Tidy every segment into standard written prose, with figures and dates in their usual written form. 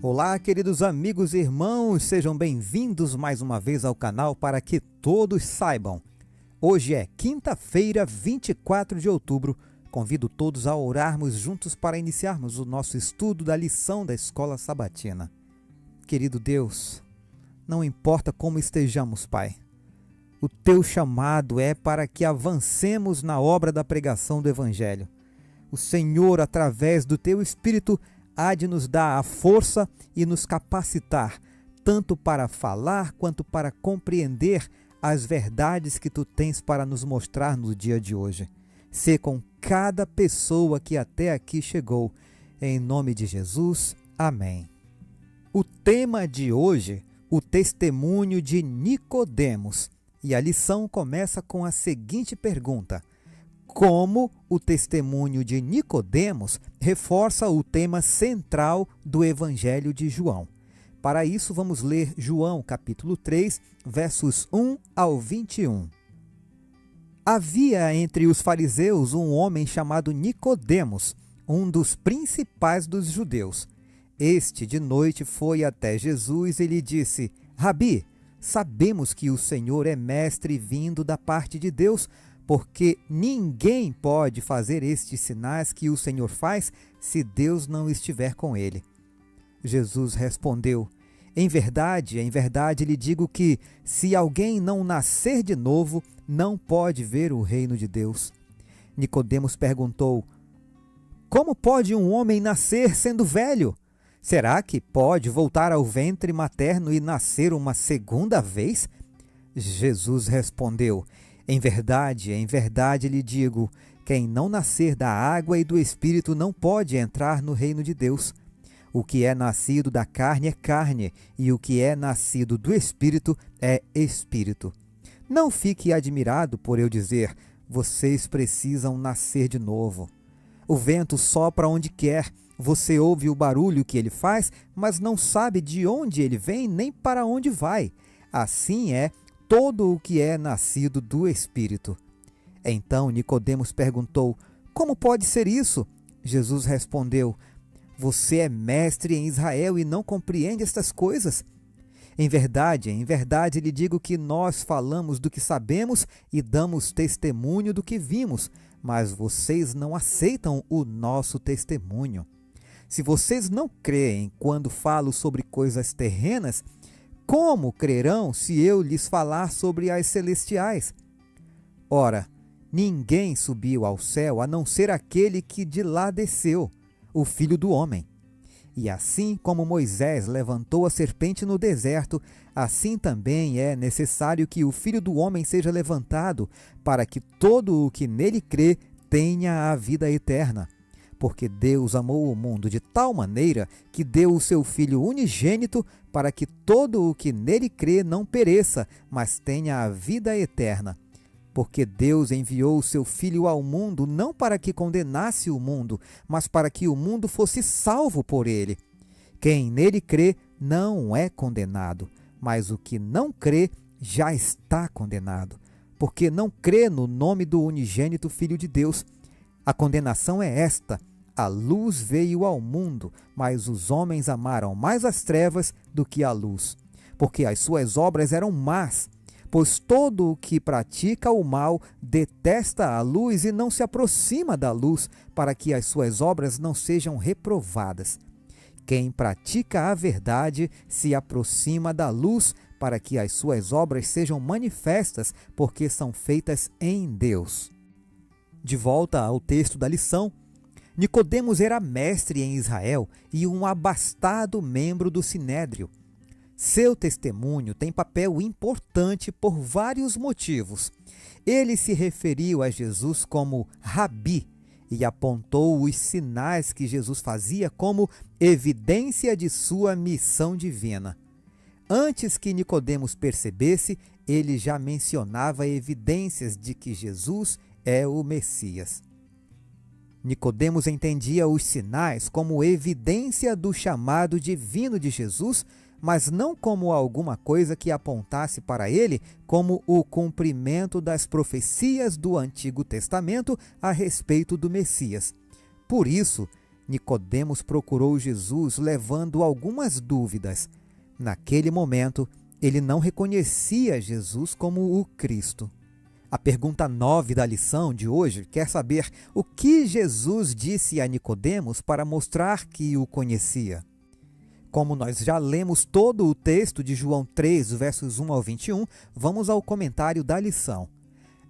Olá, queridos amigos e irmãos, sejam bem-vindos mais uma vez ao canal Para Que Todos Saibam. Hoje é quinta-feira, 24 de outubro. Convido todos a orarmos juntos para iniciarmos o nosso estudo da lição da Escola Sabatina. Querido Deus, não importa como estejamos, Pai, o Teu chamado é para que avancemos na obra da pregação do Evangelho. O Senhor, através do Teu Espírito, há de nos dar a força e nos capacitar, tanto para falar quanto para compreender as verdades que Tu tens para nos mostrar no dia de hoje. Sê com cada pessoa que até aqui chegou. Em nome de Jesus, amém. O tema de hoje, o testemunho de Nicodemos. E a lição começa com a seguinte pergunta: como o testemunho de Nicodemos reforça o tema central do Evangelho de João. Para isso, vamos ler João capítulo 3, versos 1 ao 21. Havia entre os fariseus um homem chamado Nicodemos, um dos principais dos judeus. Este, de noite, foi até Jesus e lhe disse: Rabi, sabemos que o Senhor é mestre vindo da parte de Deus, porque ninguém pode fazer estes sinais que o Senhor faz se Deus não estiver com ele. Jesus respondeu: em verdade lhe digo que, se alguém não nascer de novo, não pode ver o reino de Deus. Nicodemos perguntou: como pode um homem nascer sendo velho? Será que pode voltar ao ventre materno e nascer uma segunda vez? Jesus respondeu: em verdade lhe digo, quem não nascer da água e do Espírito não pode entrar no reino de Deus. O que é nascido da carne é carne, e o que é nascido do Espírito é Espírito. Não fique admirado por eu dizer, vocês precisam nascer de novo. O vento sopra onde quer, você ouve o barulho que ele faz, mas não sabe de onde ele vem nem para onde vai. Assim é todo o que é nascido do Espírito. Então Nicodemos perguntou: como pode ser isso? Jesus respondeu: você é mestre em Israel e não compreende estas coisas? Em verdade lhe digo que nós falamos do que sabemos e damos testemunho do que vimos, mas vocês não aceitam o nosso testemunho. Se vocês não creem quando falo sobre coisas terrenas, como crerão se eu lhes falar sobre as celestiais? Ora, ninguém subiu ao céu a não ser aquele que de lá desceu, o Filho do Homem. E assim como Moisés levantou a serpente no deserto, assim também é necessário que o Filho do Homem seja levantado, para que todo o que nele crê tenha a vida eterna. Porque Deus amou o mundo de tal maneira que deu o seu Filho unigênito para que todo o que nele crê não pereça, mas tenha a vida eterna. Porque Deus enviou o seu Filho ao mundo não para que condenasse o mundo, mas para que o mundo fosse salvo por ele. Quem nele crê não é condenado, mas o que não crê já está condenado, porque não crê no nome do unigênito Filho de Deus. A condenação é esta: a luz veio ao mundo, mas os homens amaram mais as trevas do que a luz, porque as suas obras eram más. Pois todo o que pratica o mal detesta a luz e não se aproxima da luz, para que as suas obras não sejam reprovadas. Quem pratica a verdade se aproxima da luz, para que as suas obras sejam manifestas, porque são feitas em Deus. De volta ao texto da lição, Nicodemos era mestre em Israel e um abastado membro do Sinédrio. Seu testemunho tem papel importante por vários motivos. Ele se referiu a Jesus como Rabi e apontou os sinais que Jesus fazia como evidência de sua missão divina. Antes que Nicodemos percebesse, ele já mencionava evidências de que Jesus é o Messias. Nicodemos entendia os sinais como evidência do chamado divino de Jesus, mas não como alguma coisa que apontasse para ele como o cumprimento das profecias do Antigo Testamento a respeito do Messias. Por isso, Nicodemos procurou Jesus levando algumas dúvidas. Naquele momento, ele não reconhecia Jesus como o Cristo. A pergunta 9 da lição de hoje quer saber o que Jesus disse a Nicodemos para mostrar que o conhecia. Como nós já lemos todo o texto de João 3, versos 1 ao 21, vamos ao comentário da lição.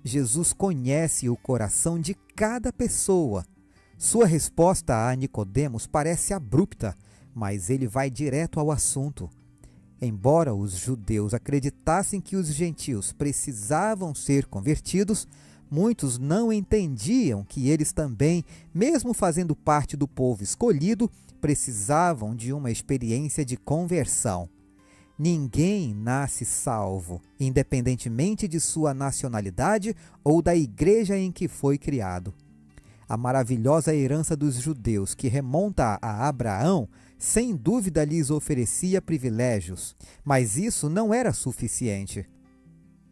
Jesus conhece o coração de cada pessoa. Sua resposta a Nicodemos parece abrupta, mas ele vai direto ao assunto. Embora os judeus acreditassem que os gentios precisavam ser convertidos, muitos não entendiam que eles também, mesmo fazendo parte do povo escolhido, precisavam de uma experiência de conversão. Ninguém nasce salvo, independentemente de sua nacionalidade ou da igreja em que foi criado. A maravilhosa herança dos judeus, que remonta a Abraão, sem dúvida lhes oferecia privilégios, mas isso não era suficiente.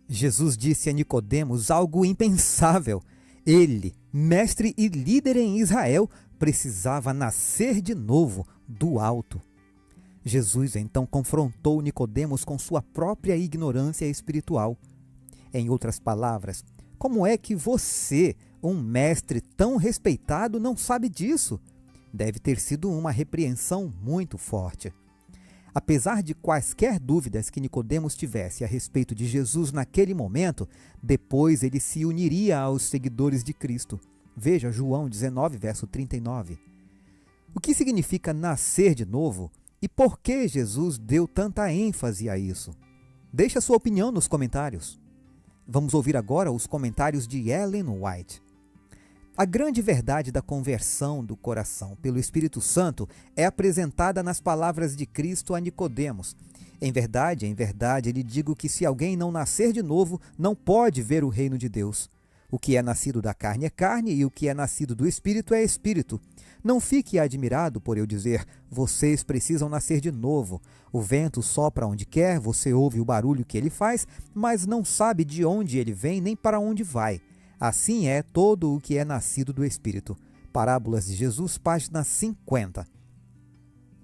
Jesus disse a Nicodemos algo impensável. Ele, mestre e líder em Israel, precisava nascer de novo do alto. Jesus então confrontou Nicodemos com sua própria ignorância espiritual. Em outras palavras, como é que você, um mestre tão respeitado, não sabe disso? Deve ter sido uma repreensão muito forte. Apesar de quaisquer dúvidas que Nicodemos tivesse a respeito de Jesus naquele momento, depois ele se uniria aos seguidores de Cristo. Veja João 19, verso 39. O que significa nascer de novo e por que Jesus deu tanta ênfase a isso? Deixe a sua opinião nos comentários. Vamos ouvir agora os comentários de Ellen White. A grande verdade da conversão do coração pelo Espírito Santo é apresentada nas palavras de Cristo a Nicodemos. Em verdade, lhe digo que se alguém não nascer de novo, não pode ver o reino de Deus. O que é nascido da carne é carne, e o que é nascido do Espírito é Espírito. Não fique admirado por eu dizer, vocês precisam nascer de novo. O vento sopra onde quer, você ouve o barulho que ele faz, mas não sabe de onde ele vem nem para onde vai. Assim é todo o que é nascido do Espírito. Parábolas de Jesus, página 50.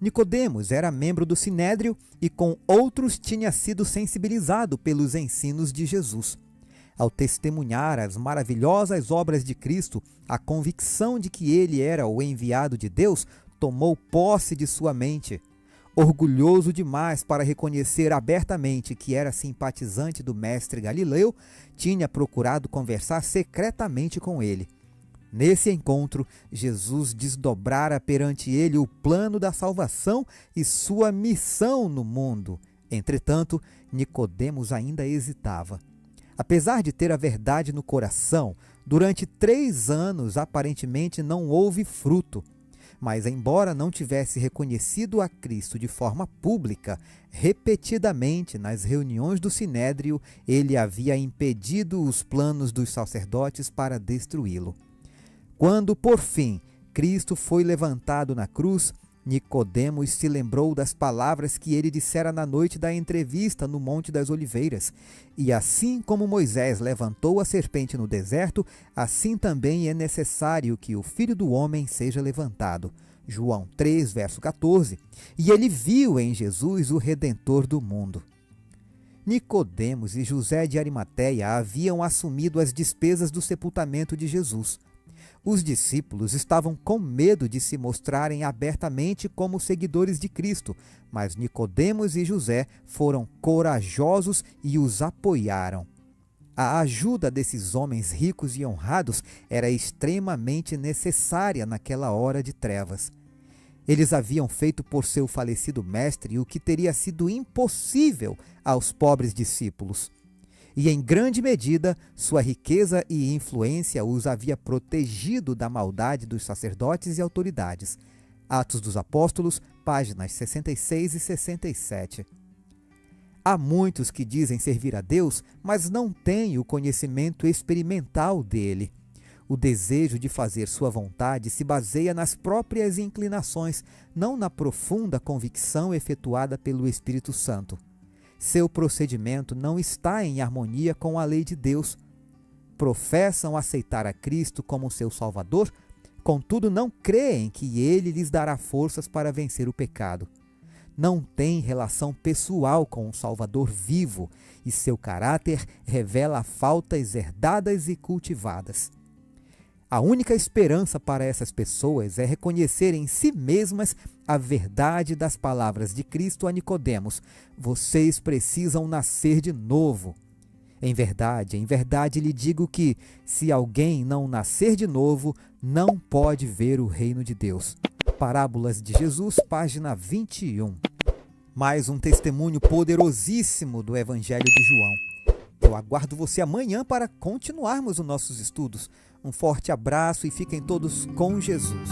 Nicodemos era membro do Sinédrio e com outros tinha sido sensibilizado pelos ensinos de Jesus. Ao testemunhar as maravilhosas obras de Cristo, a convicção de que ele era o enviado de Deus tomou posse de sua mente. Orgulhoso demais para reconhecer abertamente que era simpatizante do mestre Galileu, tinha procurado conversar secretamente com ele. Nesse encontro, Jesus desdobrara perante ele o plano da salvação e sua missão no mundo. Entretanto, Nicodemos ainda hesitava. Apesar de ter a verdade no coração, durante 3 anos aparentemente não houve fruto. Mas, embora não tivesse reconhecido a Cristo de forma pública, repetidamente nas reuniões do Sinédrio, ele havia impedido os planos dos sacerdotes para destruí-lo. Quando, por fim, Cristo foi levantado na cruz, Nicodemos se lembrou das palavras que ele dissera na noite da entrevista no Monte das Oliveiras. E assim como Moisés levantou a serpente no deserto, assim também é necessário que o Filho do Homem seja levantado. João 3, verso 14. E ele viu em Jesus o Redentor do mundo. Nicodemos e José de Arimateia haviam assumido as despesas do sepultamento de Jesus. Os discípulos estavam com medo de se mostrarem abertamente como seguidores de Cristo, mas Nicodemos e José foram corajosos e os apoiaram. A ajuda desses homens ricos e honrados era extremamente necessária naquela hora de trevas. Eles haviam feito por seu falecido mestre o que teria sido impossível aos pobres discípulos. E, em grande medida, sua riqueza e influência os havia protegido da maldade dos sacerdotes e autoridades. Atos dos Apóstolos, páginas 66 e 67. Há muitos que dizem servir a Deus, mas não têm o conhecimento experimental dele. O desejo de fazer sua vontade se baseia nas próprias inclinações, não na profunda convicção efetuada pelo Espírito Santo. Seu procedimento não está em harmonia com a lei de Deus. Professam aceitar a Cristo como seu Salvador, contudo não creem que ele lhes dará forças para vencer o pecado. Não têm relação pessoal com o Salvador vivo e seu caráter revela faltas herdadas e cultivadas. A única esperança para essas pessoas é reconhecer em si mesmas a verdade das palavras de Cristo a Nicodemos: vocês precisam nascer de novo. Em verdade lhe digo que, se alguém não nascer de novo, não pode ver o reino de Deus. Parábolas de Jesus, página 21. Mais um testemunho poderosíssimo do Evangelho de João. Eu aguardo você amanhã para continuarmos os nossos estudos. Um forte abraço e fiquem todos com Jesus.